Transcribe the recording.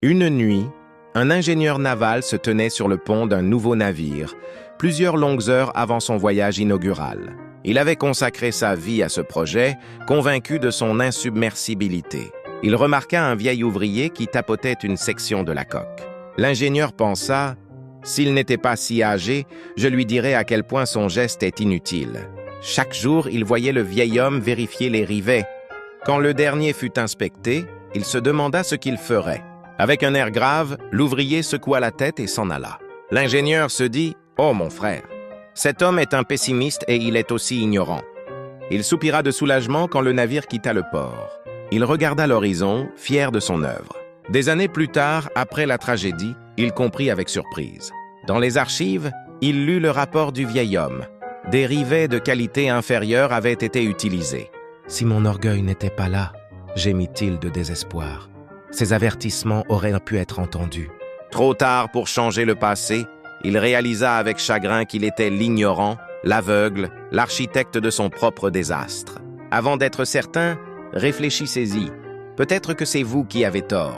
Une nuit, un ingénieur naval se tenait sur le pont d'un nouveau navire, plusieurs longues heures avant son voyage inaugural. Il avait consacré sa vie à ce projet, convaincu de son insubmersibilité. Il remarqua un vieil ouvrier qui tapotait une section de la coque. L'ingénieur pensa « S'il n'était pas si âgé, je lui dirais à quel point son geste est inutile. » Chaque jour, il voyait le vieil homme vérifier les rivets. Quand le dernier fut inspecté, il se demanda ce qu'il ferait. Avec un air grave, l'ouvrier secoua la tête et s'en alla. L'ingénieur se dit « Oh mon frère, cet homme est un pessimiste et il est aussi ignorant. » Il soupira de soulagement quand le navire quitta le port. Il regarda l'horizon, fier de son œuvre. Des années plus tard, après la tragédie, il comprit avec surprise. Dans les archives, il lut le rapport du vieil homme. Des rivets de qualité inférieure avaient été utilisés. « Si mon orgueil n'était pas là, » gémit-il de désespoir. Ces avertissements auraient pu être entendus. Trop tard pour changer le passé, il réalisa avec chagrin qu'il était l'ignorant, l'aveugle, l'architecte de son propre désastre. Avant d'être certain, réfléchissez-y. Peut-être que c'est vous qui avez tort.